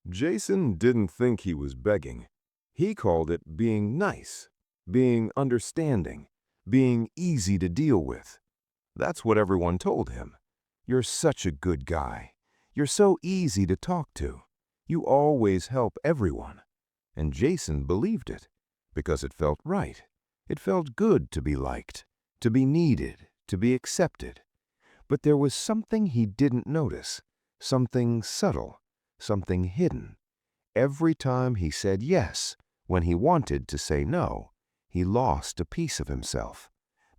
Jason didn't think he was begging. He called it being nice, being understanding, being easy to deal with. That's what everyone told him. You're such a good guy. You're so easy to talk to. You always help everyone. And Jason believed it because it felt right. It felt good to be liked, to be needed, to be accepted. But there was something he didn't notice, something subtle, something hidden. Every time he said yes, when he wanted to say no, he lost a piece of himself.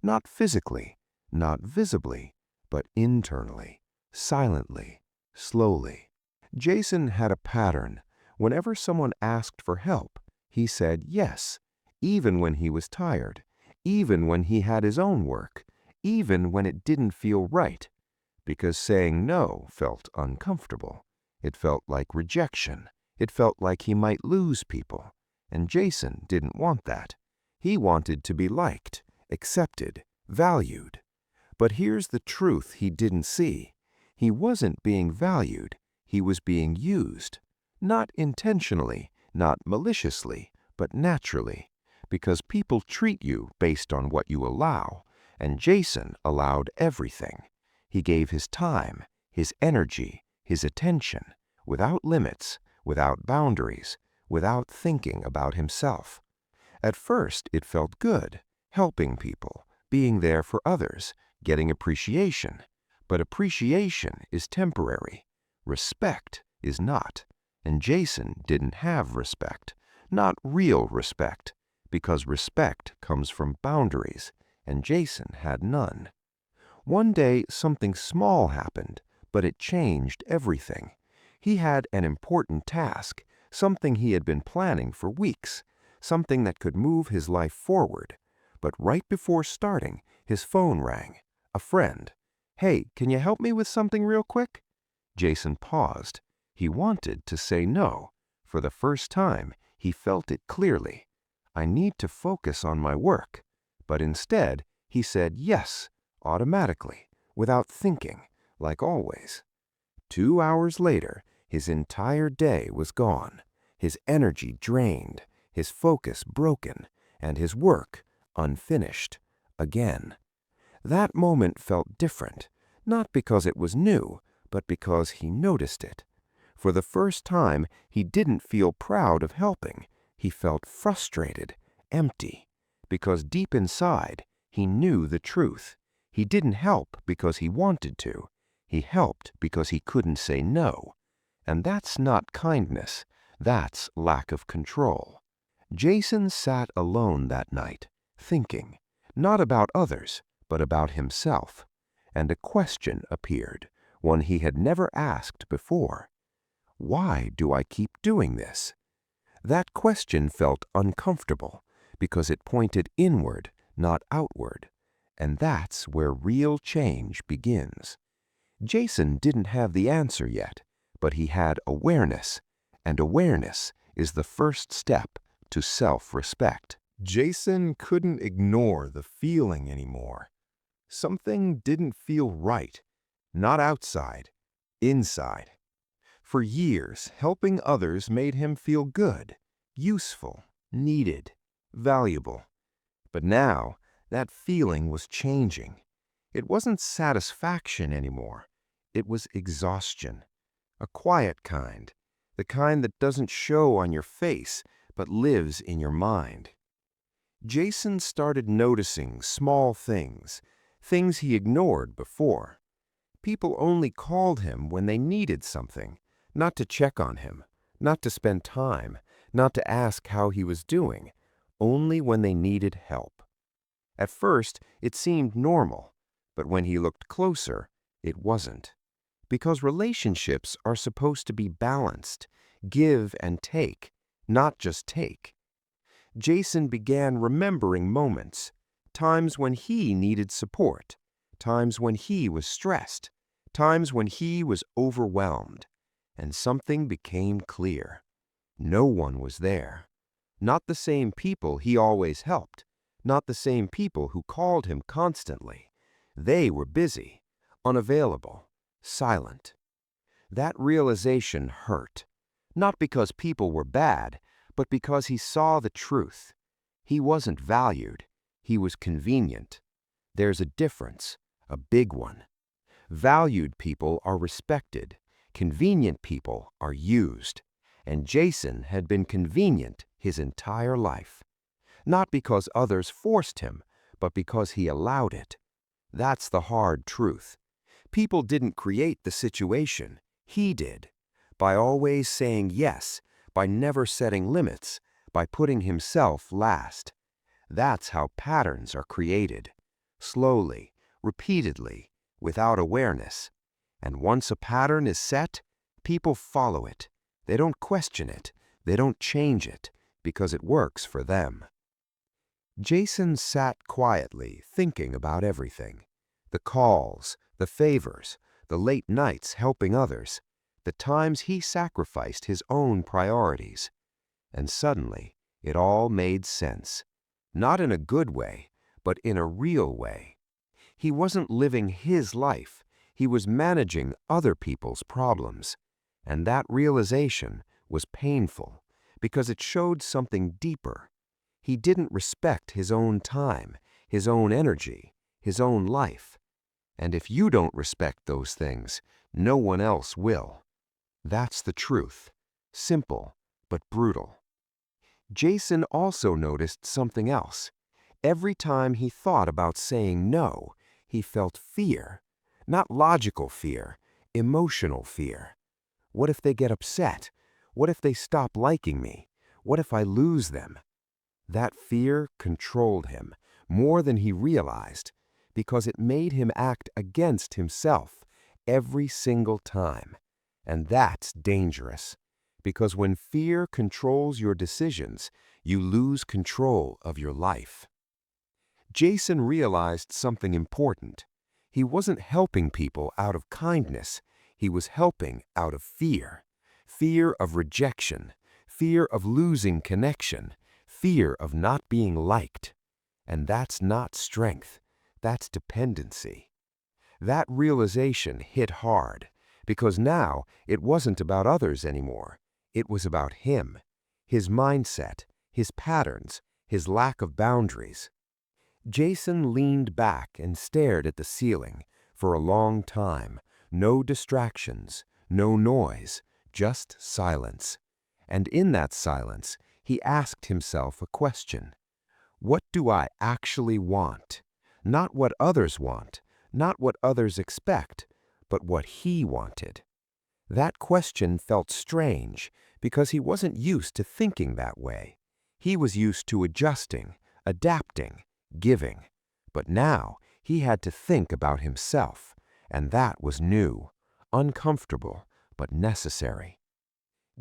Not physically, not visibly, but internally, silently, slowly. Jason had a pattern. Whenever someone asked for help, he said yes, even when he was tired, even when he had his own work, even when it didn't feel right, because saying no felt uncomfortable. It felt like rejection. It felt like he might lose people. And Jason didn't want that. He wanted to be liked, accepted, valued. But here's the truth he didn't see. He wasn't being valued. He was being used. Not intentionally, not maliciously, but naturally. Because people treat you based on what you allow, and Jason allowed everything. He gave his time, his energy, his attention, without limits, without boundaries, without thinking about himself. At first, it felt good, helping people, being there for others, getting appreciation. But appreciation is temporary. Respect is not. And Jason didn't have respect, not real respect, because respect comes from boundaries, and Jason had none. One day, something small happened, but it changed everything. He had an important task, something he had been planning for weeks, something that could move his life forward. But right before starting, his phone rang. A friend. "Hey, can you help me with something real quick?" Jason paused. He wanted to say no. For the first time, he felt it clearly. I need to focus on my work. But instead, he said yes, automatically, without thinking, like always. 2 hours later, his entire day was gone, his energy drained, his focus broken, and his work unfinished again. That moment felt different, not because it was new, but because he noticed it. For the first time, he didn't feel proud of helping. He felt frustrated, empty, because deep inside, he knew the truth. He didn't help because he wanted to. He helped because he couldn't say no. And that's not kindness. That's lack of control. Jason sat alone that night, thinking, not about others, but about himself. And a question appeared, one he had never asked before. Why do I keep doing this? That question felt uncomfortable because it pointed inward, not outward. And that's where real change begins. Jason didn't have the answer yet, but he had awareness, and awareness is the first step to self-respect. Jason couldn't ignore the feeling anymore. Something didn't feel right, not outside, inside. For years, helping others made him feel good, useful, needed, valuable. But now, that feeling was changing. It wasn't satisfaction anymore. It was exhaustion. A quiet kind, the kind that doesn't show on your face, but lives in your mind. Jason started noticing small things, things he ignored before. People only called him when they needed something, not to check on him, not to spend time, not to ask how he was doing, only when they needed help. At first, it seemed normal, but when he looked closer, it wasn't. Because relationships are supposed to be balanced, give and take, not just take. Jason began remembering moments, times when he needed support, times when he was stressed, times when he was overwhelmed, and something became clear. No one was there. Not the same people he always helped, not the same people who called him constantly. They were busy, unavailable, silent. That realization hurt. Not because people were bad, but because he saw the truth. He wasn't valued. He was convenient. There's a difference, a big one. Valued people are respected. Convenient people are used. And Jason had been convenient his entire life. Not because others forced him, but because he allowed it. That's the hard truth. People didn't create the situation. He did. By always saying yes, by never setting limits, by putting himself last. That's how patterns are created. Slowly, repeatedly, without awareness. And once a pattern is set, people follow it. They don't question it. They don't change it, because it works for them. Jason sat quietly, thinking about everything. The calls, the favors, the late nights helping others, the times he sacrificed his own priorities. And suddenly, it all made sense. Not in a good way, but in a real way. He wasn't living his life. He was managing other people's problems. And that realization was painful, because it showed something deeper. He didn't respect his own time, his own energy, his own life. And if you don't respect those things, no one else will. That's the truth. Simple, but brutal. Jason also noticed something else. Every time he thought about saying no, he felt fear. Not logical fear, emotional fear. What if they get upset? What if they stop liking me? What if I lose them? That fear controlled him more than he realized, because it made him act against himself every single time. And that's dangerous, because when fear controls your decisions, you lose control of your life. Jason realized something important. He wasn't helping people out of kindness. He was helping out of fear. Fear of rejection, fear of losing connection, fear of not being liked. And that's not strength. That's dependency. That realization hit hard, because now it wasn't about others anymore. It was about him, his mindset, his patterns, his lack of boundaries. Jason leaned back and stared at the ceiling for a long time. No distractions, no noise, just silence. And in that silence, he asked himself a question. What do I actually want? Not what others want, not what others expect, but what he wanted. That question felt strange because he wasn't used to thinking that way. He was used to adjusting, adapting, giving. But now he had to think about himself, and that was new, uncomfortable, but necessary.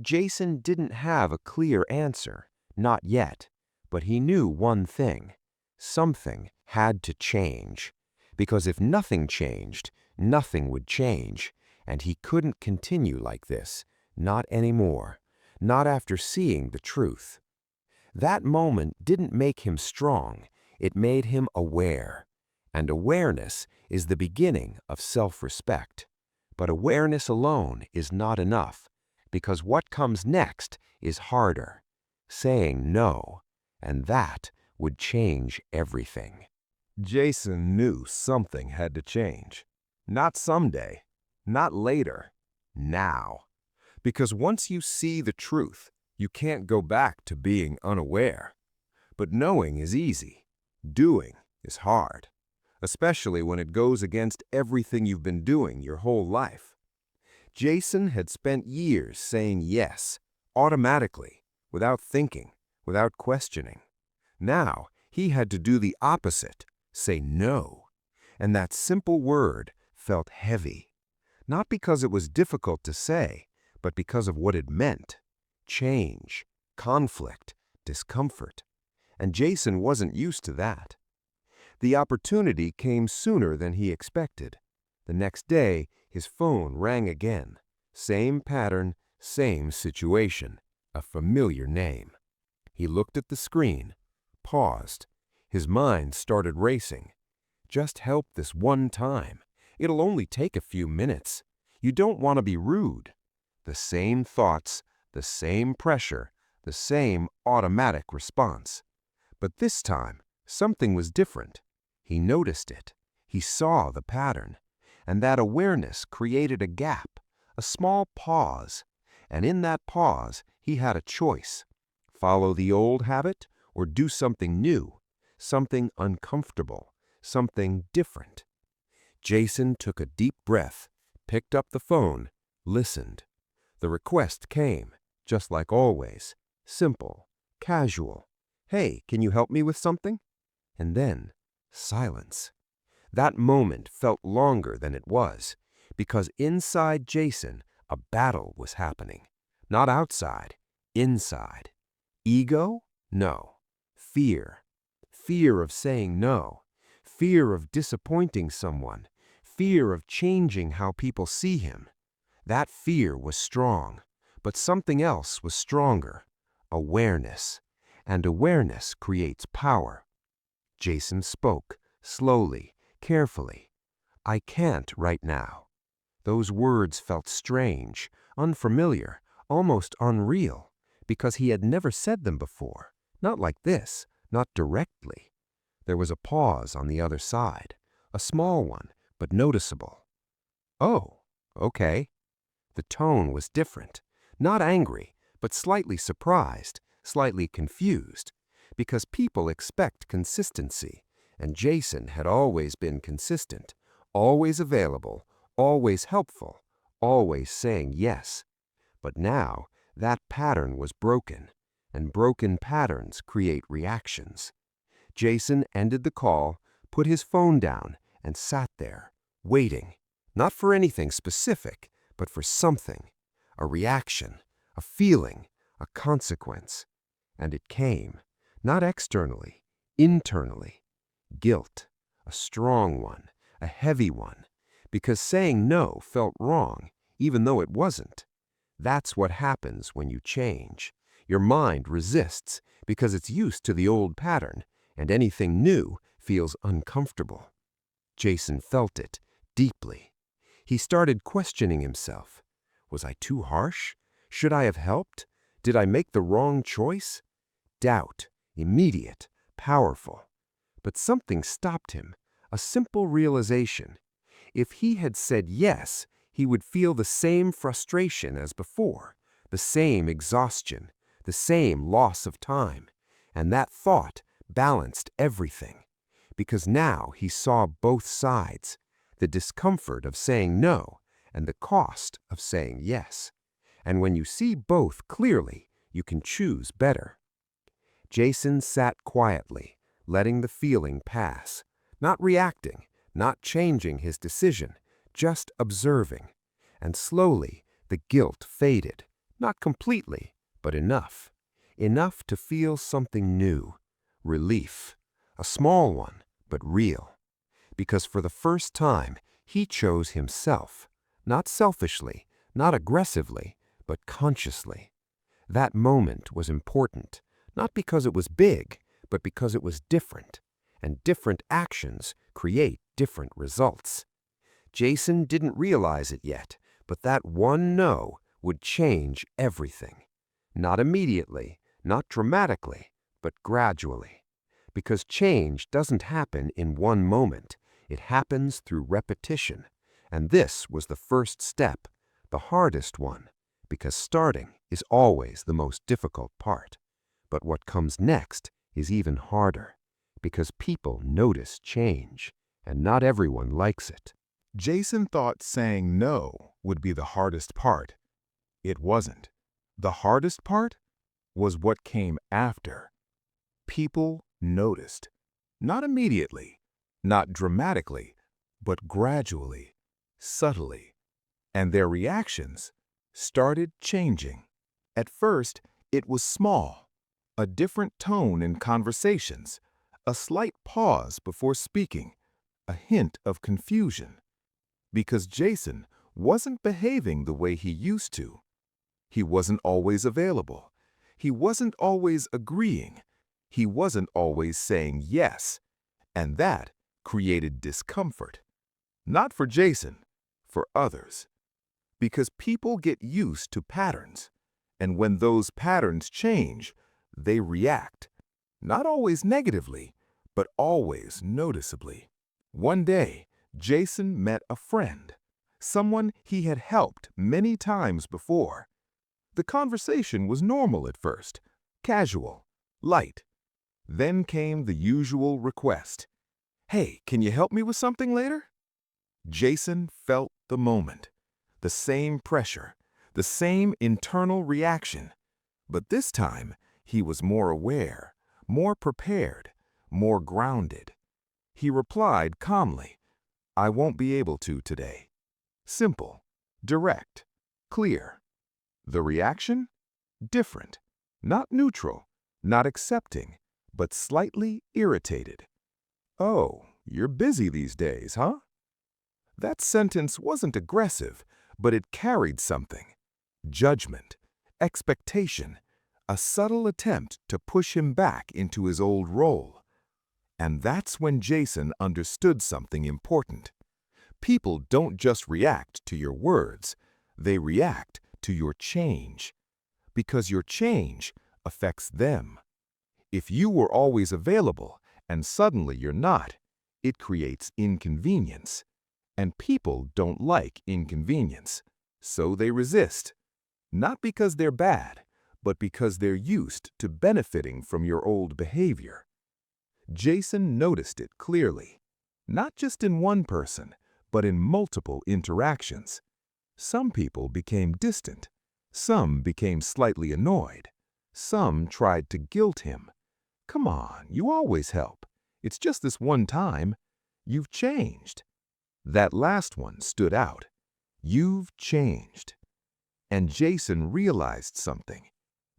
Jason didn't have a clear answer, not yet, but he knew one thing. Something had to change, because if nothing changed, nothing would change, and he couldn't continue like this, not anymore, not after seeing the truth. That moment didn't make him strong, it made him aware. And awareness is the beginning of self-respect. But awareness alone is not enough, because what comes next is harder. Saying no, and that would change everything. Jason knew something had to change. Not someday, not later, now. Because once you see the truth, you can't go back to being unaware. But knowing is easy. Doing is hard, especially when it goes against everything you've been doing your whole life. Jason had spent years saying yes, automatically, without thinking, without questioning. Now, he had to do the opposite, say no. And that simple word felt heavy. Not because it was difficult to say, but because of what it meant. Change, conflict, discomfort. And Jason wasn't used to that. The opportunity came sooner than he expected. The next day, his phone rang again. Same pattern, same situation, a familiar name. He looked at the screen, paused. His mind started racing. Just help this one time. It'll only take a few minutes. You don't want to be rude. The same thoughts, the same pressure, the same automatic response. But this time, something was different. He noticed it. He saw the pattern. And that awareness created a gap, a small pause. And in that pause, he had a choice. Follow the old habit or do something new, something uncomfortable, something different. Jason took a deep breath, picked up the phone, listened. The request came, just like always, simple, casual. "Hey, can you help me with something?" And then, silence. That moment felt longer than it was, because inside Jason, a battle was happening. Not outside, inside. Ego? No. Fear. Fear of saying no. Fear of disappointing someone. Fear of changing how people see him. That fear was strong, but something else was stronger. Awareness. And awareness creates power. Jason spoke, slowly, carefully. "I can't right now." Those words felt strange, unfamiliar, almost unreal, because he had never said them before. Not like this, not directly. There was a pause on the other side, a small one, but noticeable. "Oh, okay." The tone was different, not angry, but slightly surprised, slightly confused, because people expect consistency, and Jason had always been consistent, always available, always helpful, always saying yes. But now that pattern was broken, and broken patterns create reactions. Jason ended the call, put his phone down, and sat there, waiting, not for anything specific, but for something, a reaction, a feeling, a consequence. And it came, not externally, internally. Guilt, a strong one, a heavy one, because saying no felt wrong, even though it wasn't. That's what happens when you change. Your mind resists because it's used to the old pattern, and anything new feels uncomfortable. Jason felt it deeply. He started questioning himself. Was I too harsh? Should I have helped? Did I make the wrong choice? Doubt, immediate, powerful. But something stopped him, a simple realization. If he had said yes, he would feel the same frustration as before, the same exhaustion, the same loss of time. And that thought balanced everything, because now he saw both sides, the discomfort of saying no and the cost of saying yes. And when you see both clearly, you can choose better. Jason sat quietly, letting the feeling pass, not reacting, not changing his decision, just observing. And slowly, the guilt faded, not completely, but enough. Enough to feel something new, relief, a small one, but real. Because for the first time, he chose himself, not selfishly, not aggressively, but consciously. That moment was important, not because it was big, but because it was different, and different actions create different results. Jason didn't realize it yet, but that one no would change everything. Not immediately, not dramatically, but gradually. Because change doesn't happen in one moment. It happens through repetition. And this was the first step, the hardest one, because starting is always the most difficult part. But what comes next is even harder, because people notice change, and not everyone likes it. Jason thought saying no would be the hardest part. It wasn't. The hardest part was what came after. People noticed. Not immediately, not dramatically, but gradually, subtly. And their reactions started changing. At first, it was small, a different tone in conversations, a slight pause before speaking, a hint of confusion. Because Jason wasn't behaving the way he used to. He wasn't always available. He wasn't always agreeing. He wasn't always saying yes. And that created discomfort. Not for Jason, for others. Because people get used to patterns. And when those patterns change, they react. Not always negatively, but always noticeably. One day, Jason met a friend, someone he had helped many times before. The conversation was normal at first, casual, light. Then came the usual request. "Hey, can you help me with something later?" Jason felt the moment, the same pressure, the same internal reaction. But this time, he was more aware, more prepared, more grounded. He replied calmly, "I won't be able to today." Simple, direct, clear. The reaction? Different. Not neutral, not accepting, but slightly irritated. "Oh, you're busy these days, huh?" That sentence wasn't aggressive, but it carried something. Judgment, expectation, a subtle attempt to push him back into his old role. And that's when Jason understood something important. People don't just react to your words, they react to your change. Because your change affects them. If you were always available and suddenly you're not, it creates inconvenience. And people don't like inconvenience, so they resist. Not because they're bad, but because they're used to benefiting from your old behavior. Jason noticed it clearly, not just in one person, but in multiple interactions. Some people became distant. Some became slightly annoyed. Some tried to guilt him. "Come on, you always help. It's just this one time. You've changed." That last one stood out. "You've changed." And Jason realized something.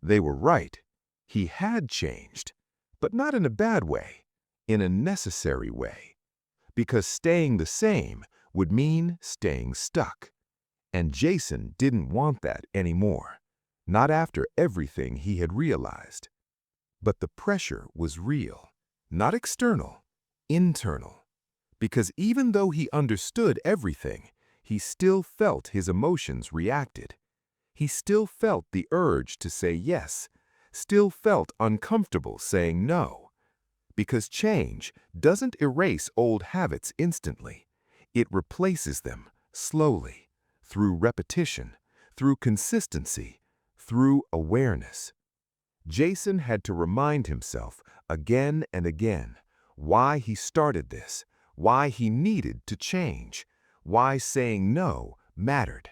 They were right. He had changed, but not in a bad way, in a necessary way. Because staying the same would mean staying stuck. And Jason didn't want that anymore, not after everything he had realized. But the pressure was real, not external, internal. Because even though he understood everything, he still felt his emotions reacted. He still felt the urge to say yes, still felt uncomfortable saying no. Because change doesn't erase old habits instantly. It replaces them slowly, through repetition, through consistency, through awareness. Jason had to remind himself again and again why he started this, why he needed to change, why saying no mattered.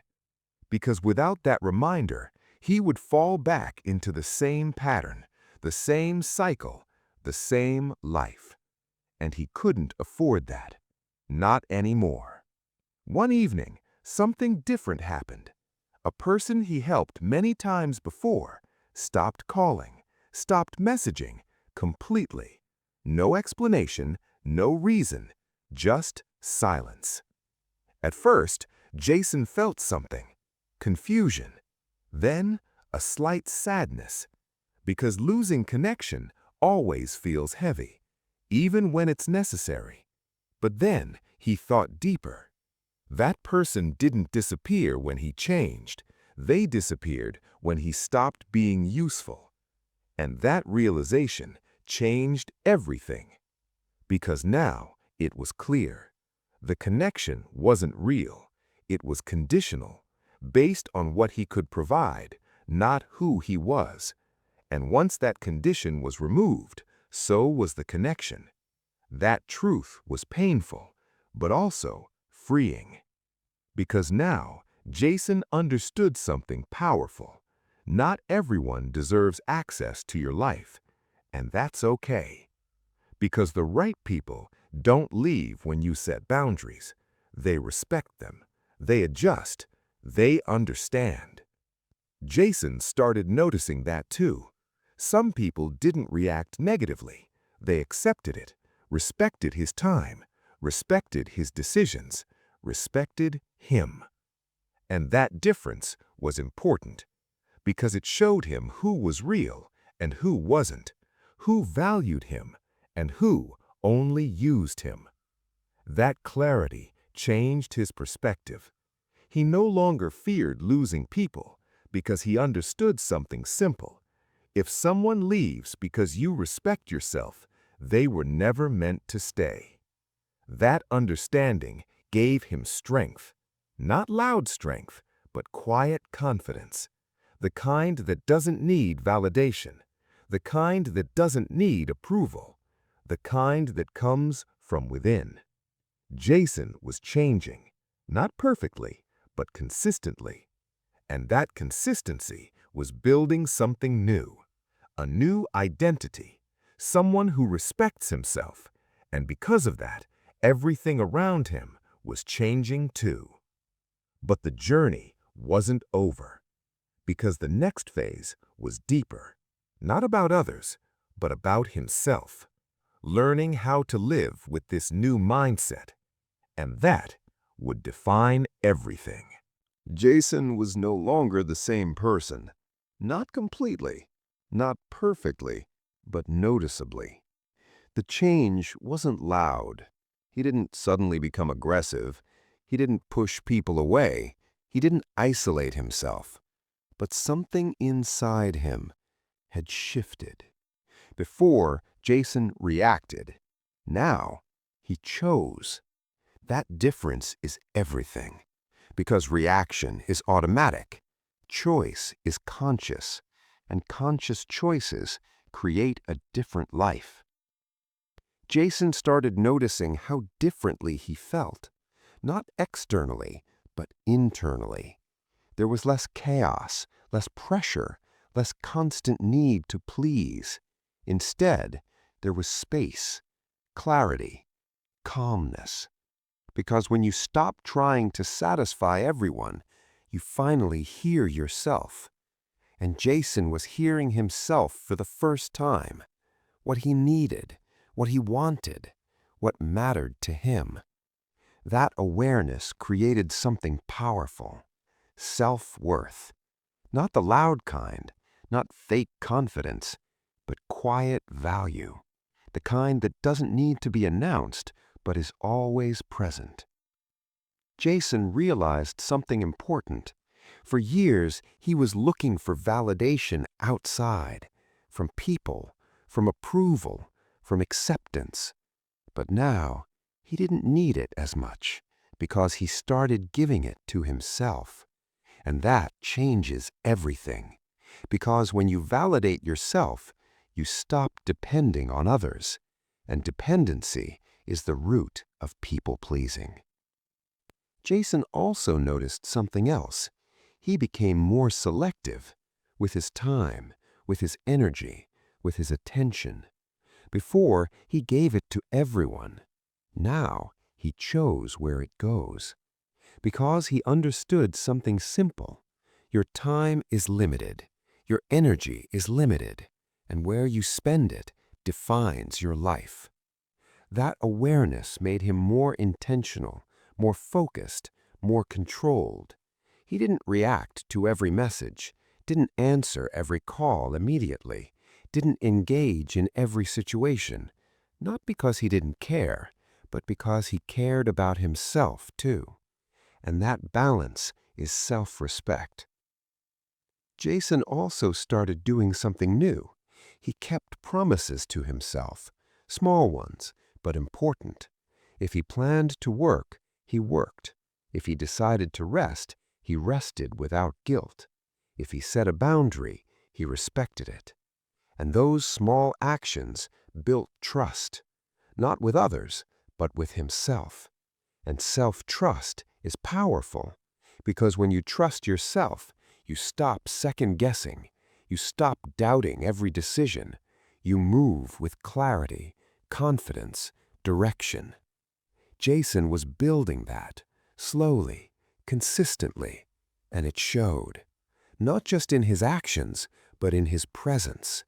Because without that reminder, he would fall back into the same pattern, the same cycle, the same life. And he couldn't afford that. Not anymore. One evening, something different happened. A person he helped many times before stopped calling, stopped messaging completely. No explanation, no reason, just silence. At first, Jason felt something. Confusion. Then, a slight sadness. Because losing connection always feels heavy, even when it's necessary. But then, he thought deeper. That person didn't disappear when he changed. They disappeared when he stopped being useful. And that realization changed everything. Because now it was clear. The connection wasn't real. It was conditional, based on what he could provide, not who he was. And once that condition was removed, so was the connection. That truth was painful, but also freeing. Because now, Jason understood something powerful. Not everyone deserves access to your life, and that's okay. Because the right people don't leave when you set boundaries. They respect them. They adjust. They understand. Jason started noticing that too. Some people didn't react negatively. They accepted it, respected his time, respected his decisions, respected him. And that difference was important because it showed him who was real and who wasn't, who valued him and who only used him. That clarity changed his perspective. He no longer feared losing people because he understood something simple. If someone leaves because you respect yourself, they were never meant to stay. That understanding gave him strength, not loud strength, but quiet confidence, the kind that doesn't need validation, the kind that doesn't need approval, the kind that comes from within. Jason was changing, not perfectly, but consistently. And that consistency was building something new, a new identity, someone who respects himself. And because of that, everything around him was changing too. But the journey wasn't over, because the next phase was deeper, not about others, but about himself, learning how to live with this new mindset. And that would define everything. Jason was no longer the same person. Not completely, not perfectly, but noticeably. The change wasn't loud. He didn't suddenly become aggressive. He didn't push people away. He didn't isolate himself. But something inside him had shifted. Before, Jason reacted. Now, he chose. That difference is everything. Because reaction is automatic, choice is conscious, and conscious choices create a different life. Jason started noticing how differently he felt, not externally, but internally. There was less chaos, less pressure, less constant need to please. Instead, there was space, clarity, calmness. Because when you stop trying to satisfy everyone, you finally hear yourself. And Jason was hearing himself for the first time. What he needed, what he wanted, what mattered to him. That awareness created something powerful. Self-worth. Not the loud kind, not fake confidence, but quiet value. The kind that doesn't need to be announced, but is always present. Jason realized something important. For years, he was looking for validation outside, from people, from approval, from acceptance. But now, he didn't need it as much, because he started giving it to himself. And that changes everything. Because when you validate yourself, you stop depending on others. And dependency is the root of people-pleasing. Jason also noticed something else. He became more selective with his time, with his energy, with his attention. Before, he gave it to everyone. Now, he chose where it goes. Because he understood something simple. Your time is limited. Your energy is limited. And where you spend it defines your life. That awareness made him more intentional, more focused, more controlled. He didn't react to every message, didn't answer every call immediately, didn't engage in every situation, not because he didn't care, but because he cared about himself too. And that balance is self-respect. Jason also started doing something new. He kept promises to himself, small ones, but important. If he planned to work, he worked. If he decided to rest, he rested without guilt. If he set a boundary, he respected it. And those small actions built trust, not with others, but with himself. And self-trust is powerful, because when you trust yourself, you stop second-guessing, you stop doubting every decision, you move with clarity, confidence, direction. Jason was building that, slowly, consistently, and it showed. Not just in his actions, but in his presence.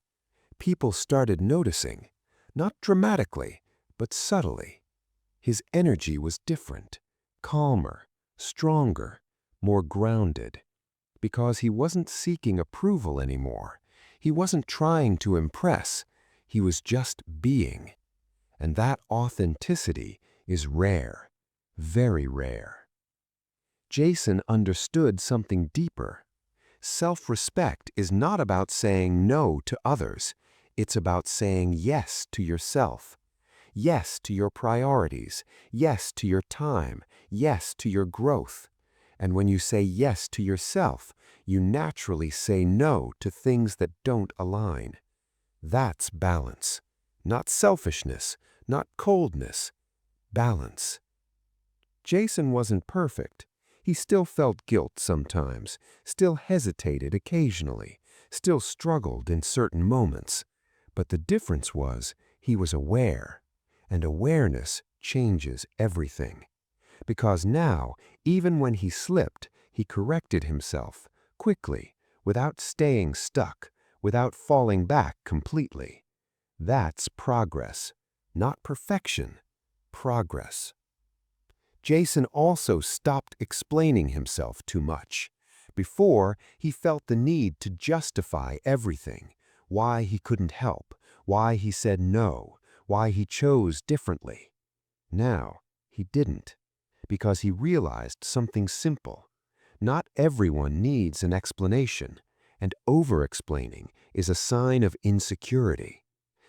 People started noticing, not dramatically, but subtly. His energy was different, calmer, stronger, more grounded. Because he wasn't seeking approval anymore. He wasn't trying to impress. He was just being. And that authenticity is rare, very rare. Jason understood something deeper. Self-respect is not about saying no to others. It's about saying yes to yourself. Yes to your priorities. Yes to your time. Yes to your growth. And when you say yes to yourself, you naturally say no to things that don't align. That's balance. Not selfishness, not coldness. Balance. Jason wasn't perfect. He still felt guilt sometimes, still hesitated occasionally, still struggled in certain moments. But the difference was he was aware, and awareness changes everything. Because now, even when he slipped, he corrected himself, quickly, without staying stuck, without falling back completely. That's progress. Not perfection. Progress. Jason also stopped explaining himself too much. Before, he felt the need to justify everything. Why he couldn't help, why he said no, why he chose differently. Now, he didn't, because he realized something simple. Not everyone needs an explanation, and over-explaining is a sign of insecurity.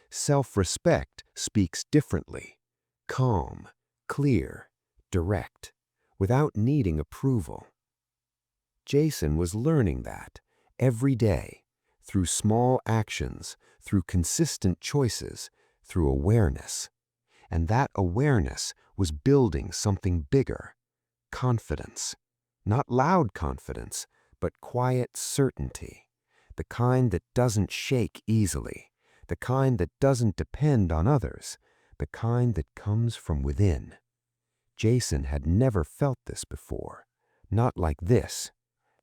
Self-respect speaks differently, calm, clear, direct, without needing approval. Jason was learning that every day, through small actions, through consistent choices, through awareness. And that awareness was building something bigger, confidence. Not loud confidence, but quiet certainty. The kind that doesn't shake easily, the kind that doesn't depend on others, the kind that comes from within. Jason had never felt this before, not like this.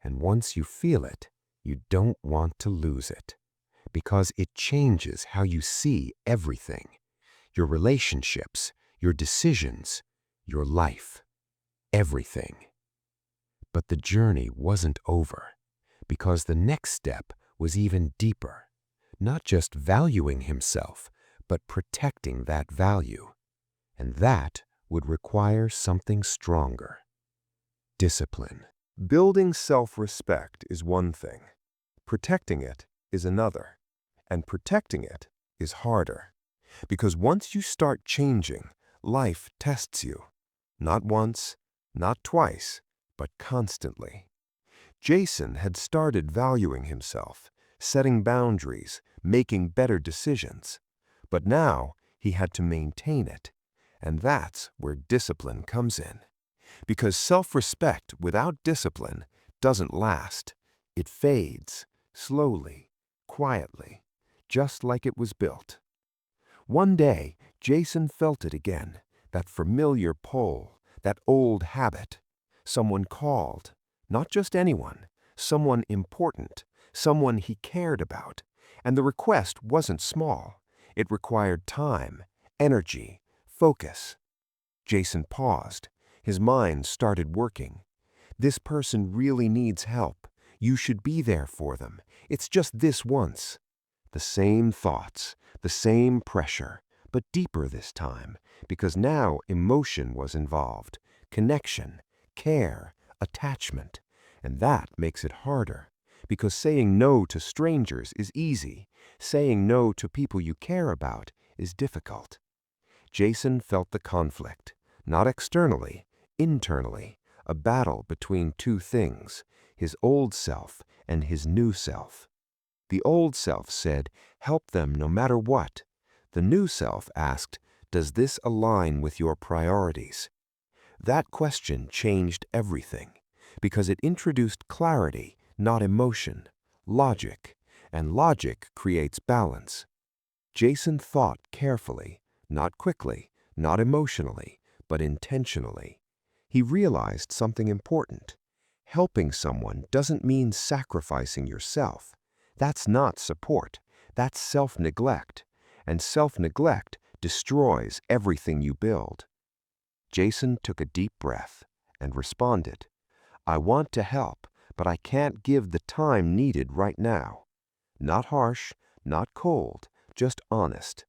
And once you feel it, you don't want to lose it, because it changes how you see everything. Your relationships, your decisions, your life, everything. But the journey wasn't over, because the next step was even deeper, not just valuing himself, but protecting that value. And that would require something stronger. Discipline. Building self-respect is one thing. Protecting it is another. And protecting it is harder. Because once you start changing, life tests you. Not once, not twice, but constantly. Jason had started valuing himself, setting boundaries, making better decisions. But now he had to maintain it. And that's where discipline comes in. Because self-respect without discipline doesn't last. It fades, slowly, quietly, just like it was built. One day, Jason felt it again, that familiar pull, that old habit. Someone called, not just anyone, someone important, someone he cared about. And the request wasn't small. It required time, energy, focus. Jason paused. His mind started working. This person really needs help. You should be there for them. It's just this once. The same thoughts, the same pressure, but deeper this time, because now emotion was involved. Connection, care, attachment. And that makes it harder, because saying no to strangers is easy. Saying no to people you care about is difficult. Jason felt the conflict, not externally, internally, a battle between two things, his old self and his new self. The old self said, help them no matter what. The new self asked, does this align with your priorities? That question changed everything, because it introduced clarity, not emotion, logic, and logic creates balance. Jason thought carefully, not quickly, not emotionally, but intentionally. He realized something important. Helping someone doesn't mean sacrificing yourself. That's not support. That's self-neglect. And self-neglect destroys everything you build. Jason took a deep breath and responded, I want to help, but I can't give the time needed right now. Not harsh, not cold, just honest.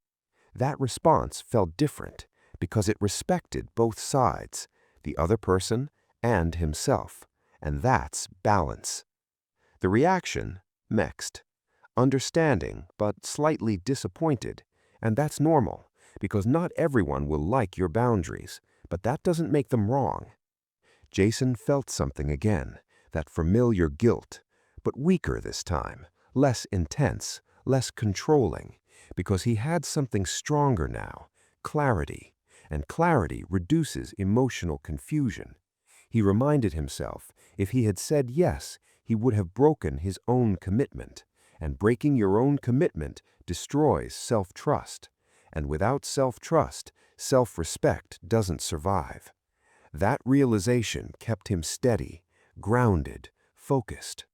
That response felt different because it respected both sides, the other person and himself, and that's balance. The reaction, mixed. Understanding, but slightly disappointed. And that's normal, because not everyone will like your boundaries, but that doesn't make them wrong. Jason felt something again, that familiar guilt, but weaker this time, less intense, less controlling, because he had something stronger now, clarity, and clarity reduces emotional confusion. He reminded himself, if he had said yes, he would have broken his own commitment, and breaking your own commitment destroys self-trust. And without self-trust, self-respect doesn't survive. That realization kept him steady, grounded, focused.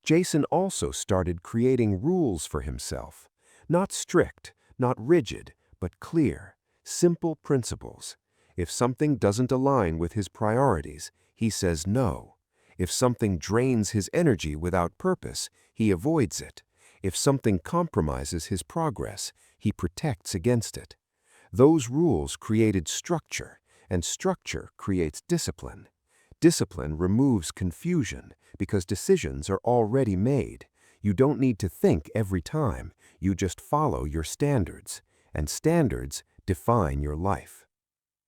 Jason also started creating rules for himself. Not strict, not rigid, but clear, simple principles. If something doesn't align with his priorities, he says no. If something drains his energy without purpose, he avoids it. If something compromises his progress, he protects against it. Those rules created structure, and structure creates discipline. Discipline removes confusion because decisions are already made. You don't need to think every time. You just follow your standards, and standards define your life.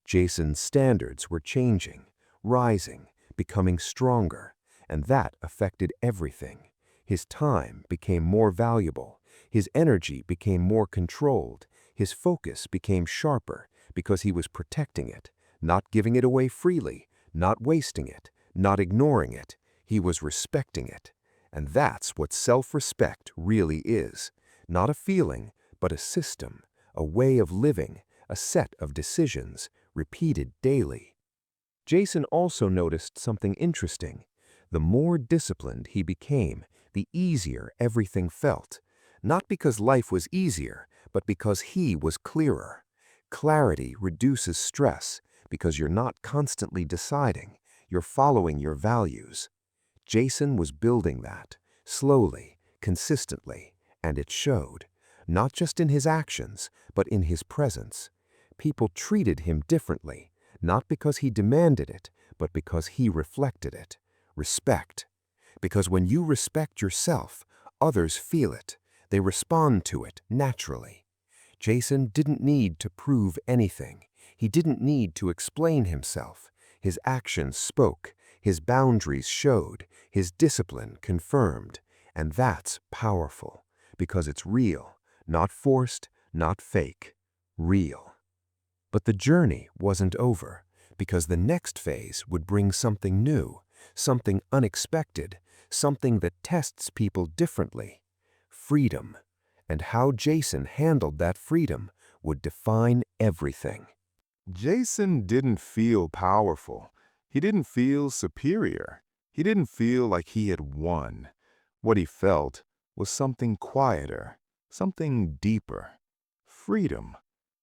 Jason's standards were changing, rising, becoming stronger, and that affected everything. His time became more valuable. His energy became more controlled. His focus became sharper because he was protecting it, not giving it away freely, not wasting it, not ignoring it. He was respecting it. And that's what self-respect really is. Not a feeling, but a system, a way of living, a set of decisions, repeated daily. Jason also noticed something interesting. The more disciplined he became, the easier everything felt. Not because life was easier, but because he was clearer. Clarity reduces stress because you're not constantly deciding, you're following your values. Jason was building that, slowly, consistently, and it showed, not just in his actions, but in his presence. People treated him differently, not because he demanded it, but because he reflected it. Respect. Because when you respect yourself, others feel it. They respond to it naturally. Jason didn't need to prove anything. He didn't need to explain himself. His actions spoke, his boundaries showed, his discipline confirmed. And that's powerful, because it's real, not forced, not fake, real. But the journey wasn't over, because the next phase would bring something new, something unexpected, something that tests people differently. Freedom. And how Jason handled that freedom would define everything. Jason didn't feel powerful. He didn't feel superior. He didn't feel like he had won. What he felt was something quieter, something deeper. Freedom.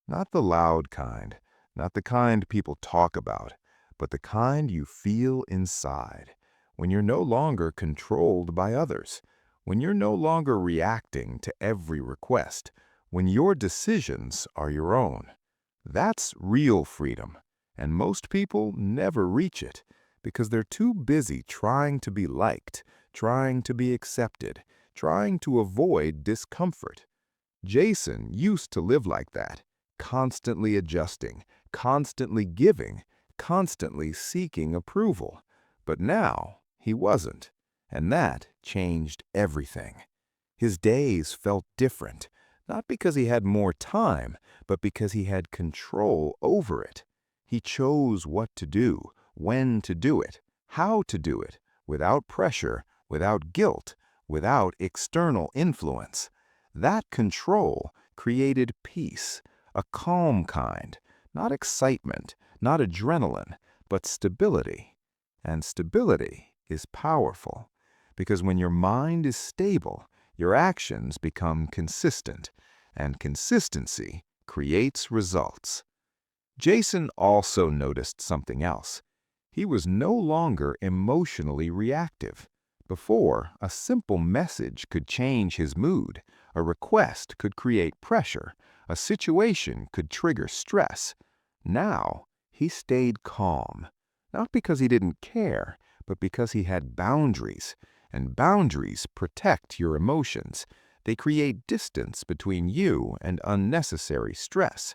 Not the loud kind, not the kind people talk about, but the kind you feel inside, when you're no longer controlled by others, when you're no longer reacting to every request, when your decisions are your own. That's real freedom, and most people never reach it because they're too busy trying to be liked, trying to be accepted, trying to avoid discomfort. Jason used to live like that, constantly adjusting, constantly giving, constantly seeking approval. But now he wasn't, and that changed everything. His days felt different, not because he had more time, but because he had control over it. He chose what to do, when to do it, how to do it, without pressure, without guilt, without external influence. That control created peace, a calm kind, not excitement, not adrenaline, but stability. And stability is powerful, because when your mind is stable, your actions become consistent, and consistency creates results. Jason also noticed something else. He was no longer emotionally reactive. Before, a simple message could change his mood, a request could create pressure, a situation could trigger stress. Now, he stayed calm, not because he didn't care, but because he had boundaries, And boundaries protect your emotions. They create distance between you and unnecessary stress.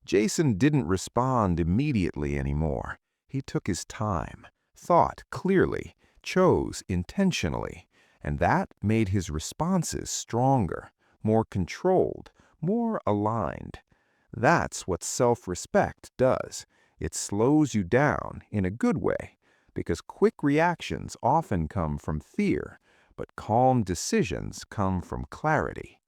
Jason didn't respond immediately anymore. He took his time, thought clearly, chose intentionally, and that made his responses stronger, more controlled, more aligned. That's what self-respect does. It slows you down in a good way, because quick reactions often come from fear, but calm decisions come from clarity.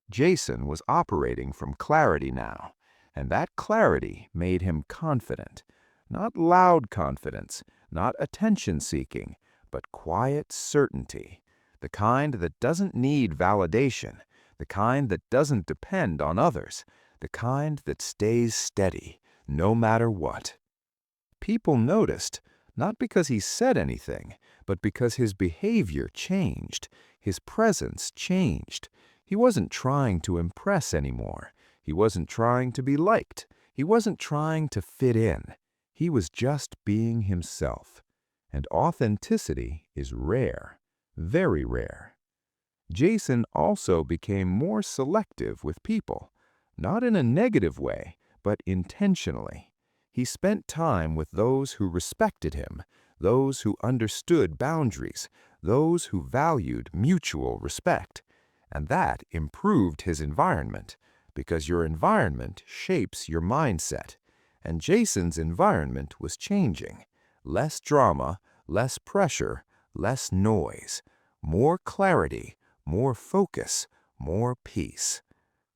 Jason was operating from clarity now, and that clarity made him confident. Not loud confidence, not attention-seeking, but quiet certainty. The kind that doesn't need validation, the kind that doesn't depend on others, the kind that stays steady, no matter what. People noticed, not because he said anything, but because his behavior changed, his presence changed. He wasn't trying to impress anymore. He wasn't trying to be liked. He wasn't trying to fit in. He was just being himself. And authenticity is rare, very rare. Jason also became more selective with people, not in a negative way, but intentionally. He spent time with those who respected him, those who understood boundaries, those who valued mutual respect. And that improved his environment, because your environment shapes your mindset. And Jason's environment was changing. Less drama, less pressure, less noise, more clarity, more focus, more peace.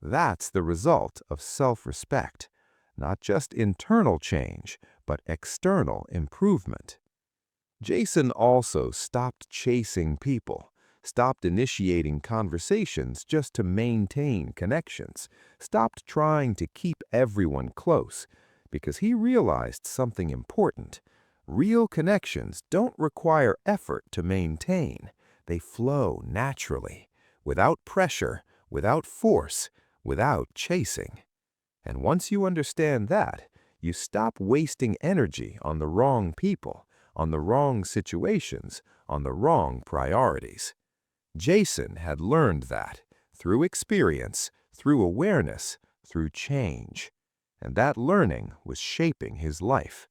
That's the result of self-respect, not just internal change, but external improvement. Jason also stopped chasing people, stopped initiating conversations just to maintain connections, stopped trying to keep everyone close, because he realized something important. Real connections don't require effort to maintain. They flow naturally, without pressure, without force, without chasing. And once you understand that, you stop wasting energy on the wrong people, on the wrong situations, on the wrong priorities. Jason had learned that through experience, through awareness, through change. And that learning was shaping his life.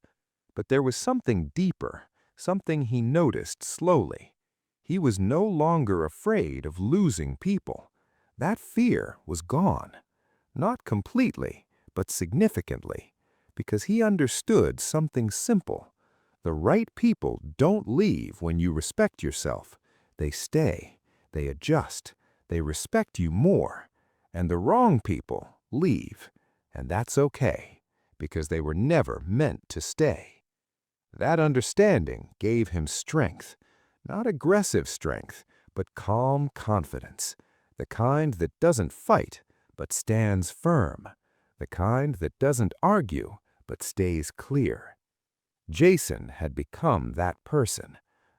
But there was something deeper, something he noticed slowly. He was no longer afraid of losing people. That fear was gone. Not completely, but significantly, because he understood something simple. The right people don't leave when you respect yourself. They stay, they adjust, they respect you more. And the wrong people leave, and that's okay, because they were never meant to stay. That understanding gave him strength, not aggressive strength, but calm confidence, the kind that doesn't fight, but stands firm, the kind that doesn't argue, but stays clear. Jason had become that person,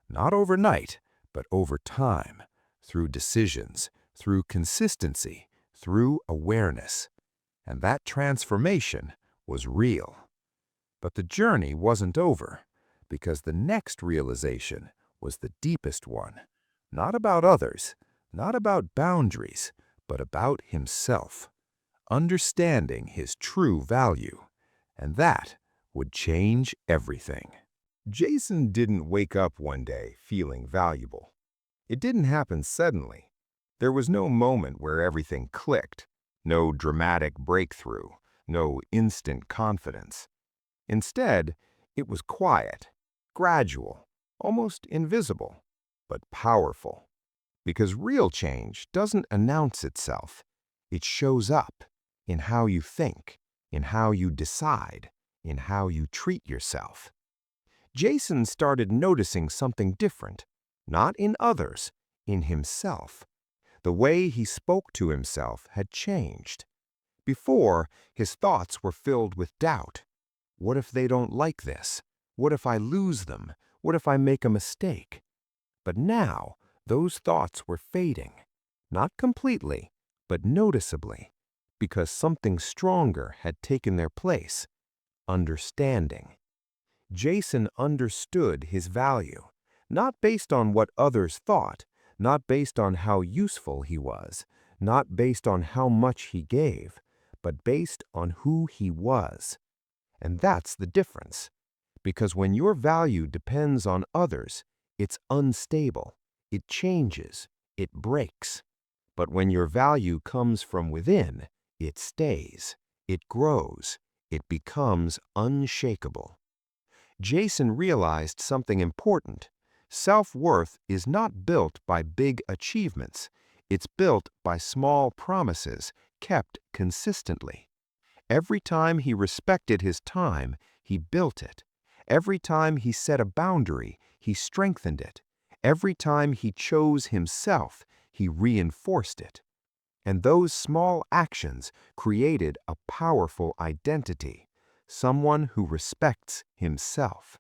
not overnight, but over time, through decisions, through consistency, through awareness. And that transformation was real. But the journey wasn't over, because the next realization was the deepest one, not about others, not about boundaries, but about himself, understanding his true value. And that would change everything. Jason didn't wake up one day feeling valuable. It didn't happen suddenly. There was no moment where everything clicked, no dramatic breakthrough, no instant confidence. Instead, it was quiet, gradual, almost invisible, but powerful. Because real change doesn't announce itself. It shows up in how you think, in how you decide, in how you treat yourself. Jason started noticing something different, not in others, in himself. The way he spoke to himself had changed. Before, his thoughts were filled with doubt. What if they don't like this? What if I lose them? What if I make a mistake? But now, those thoughts were fading. Not completely, but noticeably, because something stronger had taken their place: understanding. Jason understood his value, Not based on what others thought, not based on how useful he was, not based on how much he gave, but based on who he was. And that's the difference. Because when your value depends on others, it's unstable, it changes, it breaks. But when your value comes from within, it stays, it grows, it becomes unshakable. Jason realized something important. Self-worth is not built by big achievements. It's built by small promises kept consistently. Every time he respected his time, he built it. Every time he set a boundary, he strengthened it. Every time he chose himself, he reinforced it. And those small actions created a powerful identity, someone who respects himself.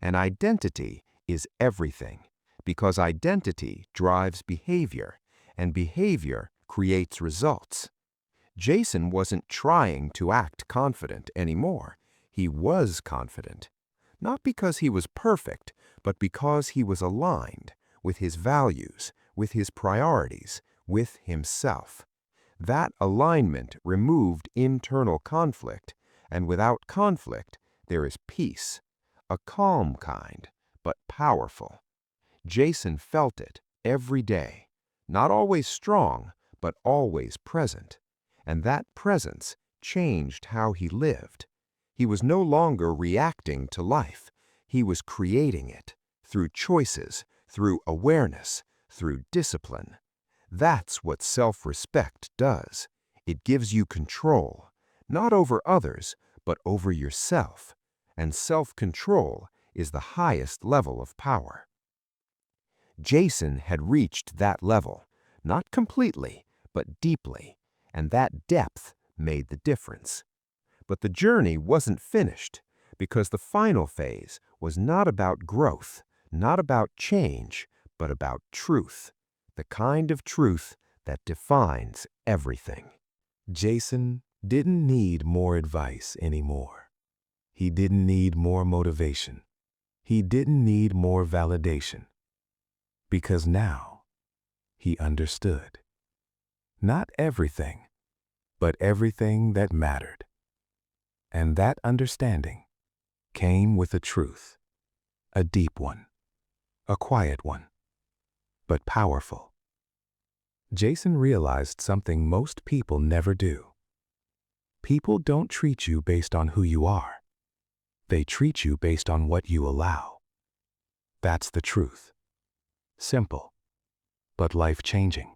And identity is everything, because identity drives behavior, and behavior creates results. Jason wasn't trying to act confident anymore. He was confident. Not because he was perfect, but because he was aligned with his values, with his priorities, with himself. That alignment removed internal conflict, and without conflict, there is peace, a calm kind, but powerful. Jason felt it every day, not always strong, but always present. And that presence changed how he lived. He was no longer reacting to life. He was creating it through choices, through awareness, through discipline. That's what self-respect does. It gives you control, not over others, but over yourself. And self-control is the highest level of power. Jason had reached that level, not completely, but deeply, and that depth made the difference. But the journey wasn't finished, because the final phase was not about growth, not about change, but about truth, the kind of truth that defines everything. Jason didn't need more advice anymore. He didn't need more motivation. He didn't need more validation. Because now he understood. Not everything, but everything that mattered. And that understanding came with a truth, a deep one, a quiet one, but powerful. Jason realized something most people never do. People don't treat you based on who you are. They treat you based on what you allow. That's the truth. Simple, but life-changing.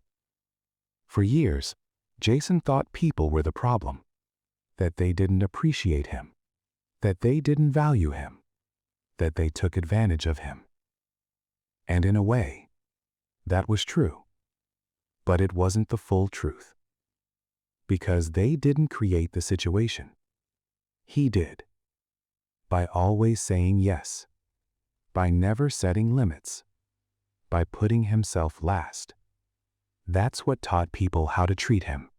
For years, Jason thought people were the problem, that they didn't appreciate him, that they didn't value him, that they took advantage of him. And in a way, that was true. But it wasn't the full truth. Because they didn't create the situation. He did. By always saying yes. By never setting limits. By putting himself last. That's what taught people how to treat him.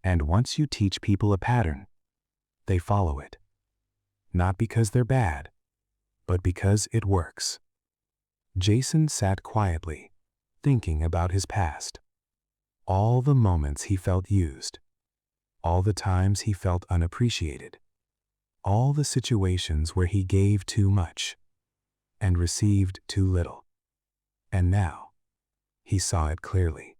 And once you teach people a pattern, they follow it. Not because they're bad, but because it works. Jason sat quietly, thinking about his past. All the moments he felt used. All the times he felt unappreciated. All the situations where he gave too much and received too little. And now, he saw it clearly.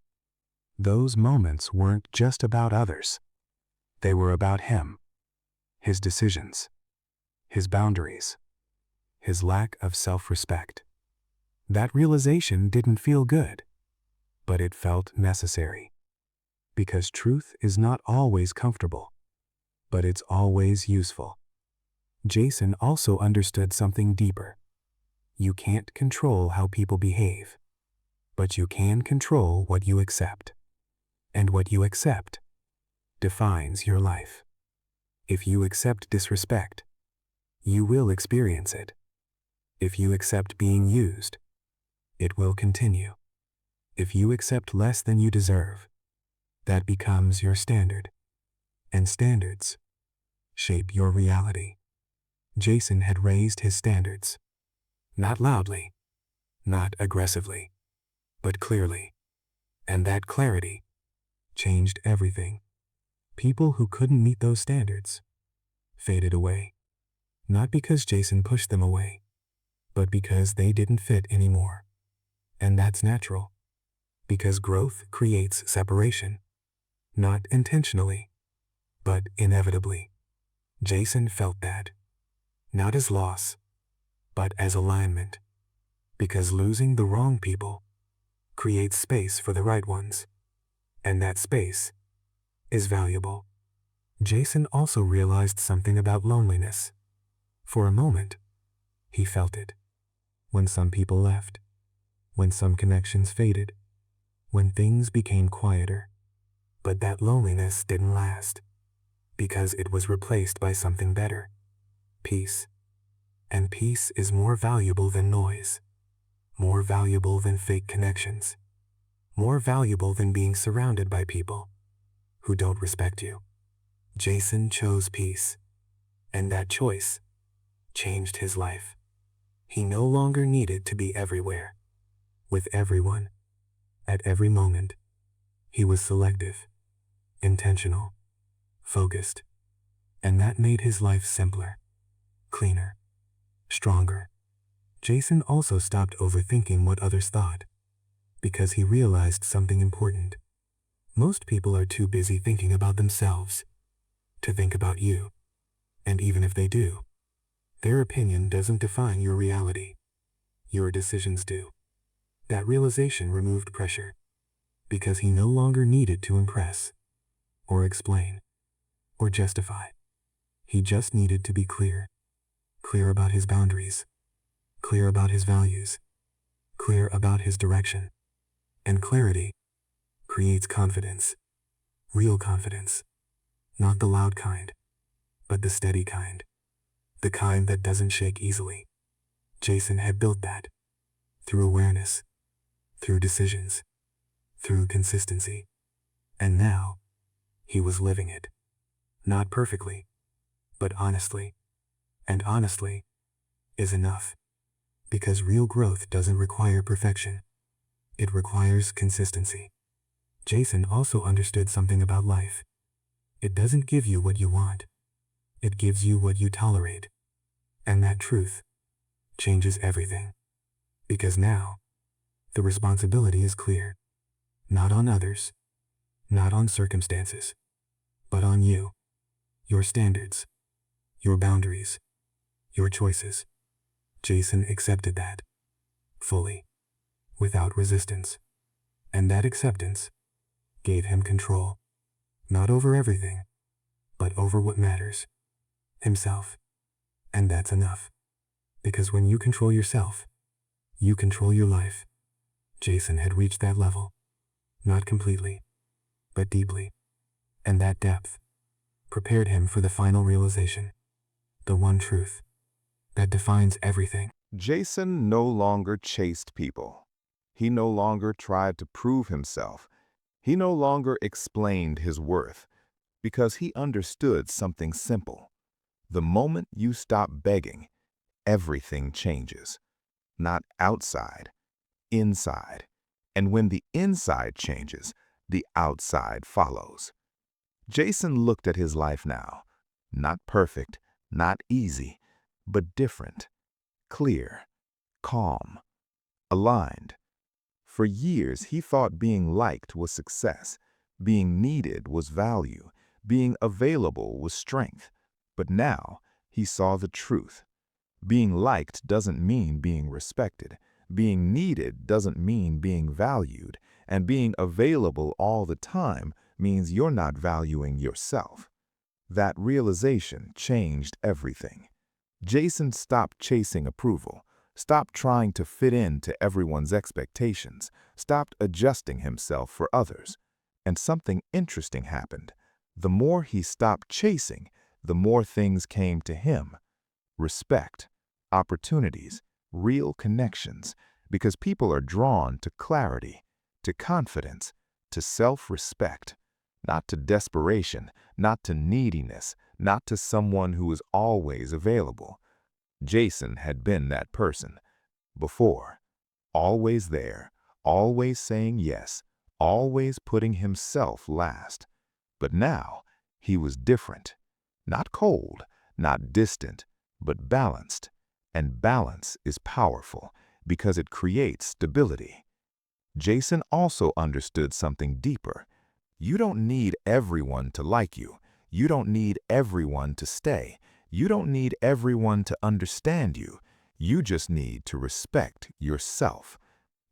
Those moments weren't just about others. They were about him, his decisions, his boundaries, his lack of self-respect. That realization didn't feel good, but it felt necessary. Because truth is not always comfortable, but it's always useful. Jason also understood something deeper. You can't control how people behave, but you can control what you accept. And what you accept defines your life. If you accept disrespect, you will experience it. If you accept being used, it will continue. If you accept less than you deserve, that becomes your standard. And standards shape your reality. Jason had raised his standards. Not loudly, not aggressively, but clearly. And that clarity changed everything. People who couldn't meet those standards faded away, not because Jason pushed them away, but because they didn't fit anymore. And that's natural, because growth creates separation, not intentionally, but inevitably. Jason felt that, not as loss, but as alignment, because losing the wrong people creates space for the right ones, and that space is valuable. Jason also realized something about loneliness. For a moment, he felt it. When some people left, when some connections faded, when things became quieter. But that loneliness didn't last, because it was replaced by something better: peace. And peace is more valuable than noise, more valuable than fake connections, more valuable than being surrounded by people who don't respect you. Jason chose peace, and that choice changed his life. He no longer needed to be everywhere, with everyone, at every moment. He was selective, intentional, focused, and that made his life simpler, cleaner, stronger. Jason also stopped overthinking what others thought, because he realized something important. Most people are too busy thinking about themselves to think about you, and even if they do, their opinion doesn't define your reality. Your decisions do. That realization removed pressure, because he no longer needed to impress, or explain, or justify. He just needed to be clear. Clear about his boundaries, clear about his values, clear about his direction. And clarity creates confidence, real confidence, not the loud kind, but the steady kind, the kind that doesn't shake easily. Jason had built that through awareness, through decisions, through consistency. And now he was living it, not perfectly, but honestly. And honestly is enough, because real growth doesn't require perfection. It requires consistency. Jason also understood something about life. It doesn't give you what you want. It gives you what you tolerate. And that truth changes everything. Because now, the responsibility is clear. Not on others, not on circumstances, but on you, your standards, your boundaries, your choices. Jason accepted that, fully, without resistance. And that acceptance gave him control, not over everything, but over what matters, himself. And that's enough. Because when you control yourself, you control your life. Jason had reached that level, not completely, but deeply. And that depth prepared him for the final realization, the one truth that defines everything. Jason no longer chased people. He no longer tried to prove himself. He no longer explained his worth, because he understood something simple. The moment you stop begging, everything changes. Not outside, inside. And when the inside changes, the outside follows. Jason looked at his life now. Not perfect, not easy, but different, clear, calm, aligned. For years, he thought being liked was success, being needed was value, being available was strength. But now, he saw the truth. Being liked doesn't mean being respected. Being needed doesn't mean being valued. And being available all the time means you're not valuing yourself. That realization changed everything. Jason stopped chasing approval, stopped trying to fit into everyone's expectations, stopped adjusting himself for others. And something interesting happened. The more he stopped chasing, the more things came to him. Respect, opportunities, real connections, because people are drawn to clarity, to confidence, to self-respect, not to desperation, not to neediness, not to someone who is always available. Jason had been that person before, always there, always saying yes, always putting himself last. But now, he was different. Not cold, not distant, but balanced. And balance is powerful because it creates stability. Jason also understood something deeper. You don't need everyone to like you. You don't need everyone to stay. You don't need everyone to understand you. You just need to respect yourself.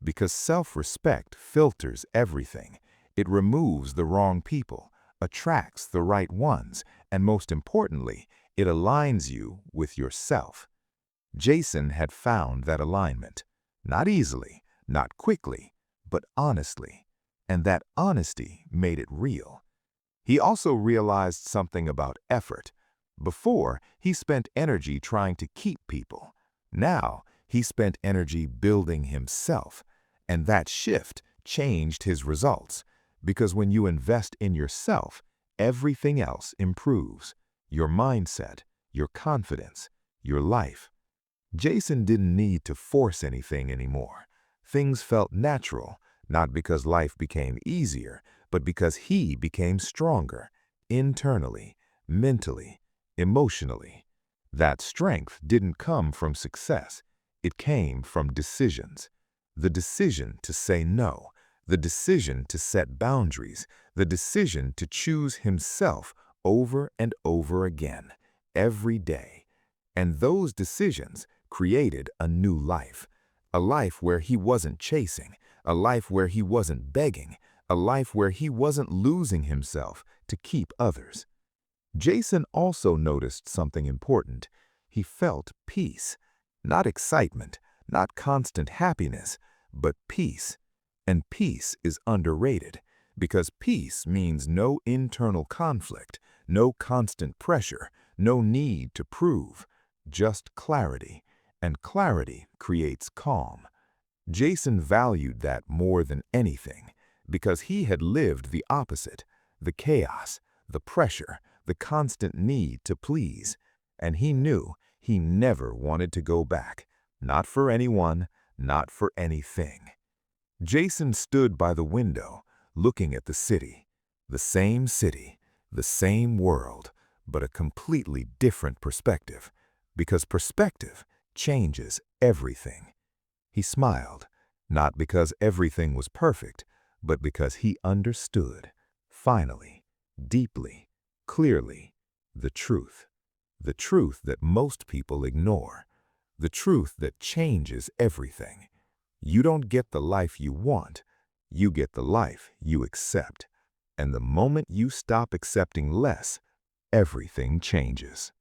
Because self-respect filters everything. It removes the wrong people, attracts the right ones, and most importantly, it aligns you with yourself. Jason had found that alignment. Not easily, not quickly, but honestly. And that honesty made it real. He also realized something about effort. Before, he spent energy trying to keep people. Now, he spent energy building himself. And that shift changed his results. Because when you invest in yourself, everything else improves. Your mindset, your confidence, your life. Jason didn't need to force anything anymore. Things felt natural, not because life became easier, but because he became stronger, internally, mentally, emotionally. That strength didn't come from success. It came from decisions. The decision to say no, the decision to set boundaries, the decision to choose himself over and over again, every day. And those decisions created a new life, a life where he wasn't chasing, a life where he wasn't begging, a life where he wasn't losing himself to keep others. Jason also noticed something important. He felt peace, not excitement, not constant happiness, but peace. And peace is underrated because peace means no internal conflict, no constant pressure, no need to prove, just clarity. And clarity creates calm. Jason valued that more than anything because he had lived the opposite, the chaos, the pressure, the constant need to please. And he knew he never wanted to go back, not for anyone, not for anything. Jason stood by the window, looking at the city, the same world, but a completely different perspective, because perspective changes everything. He smiled, not because everything was perfect, but because he understood, finally, deeply, clearly, the truth that most people ignore, the truth that changes everything. You don't get the life you want, you get the life you accept. And the moment you stop accepting less, everything changes.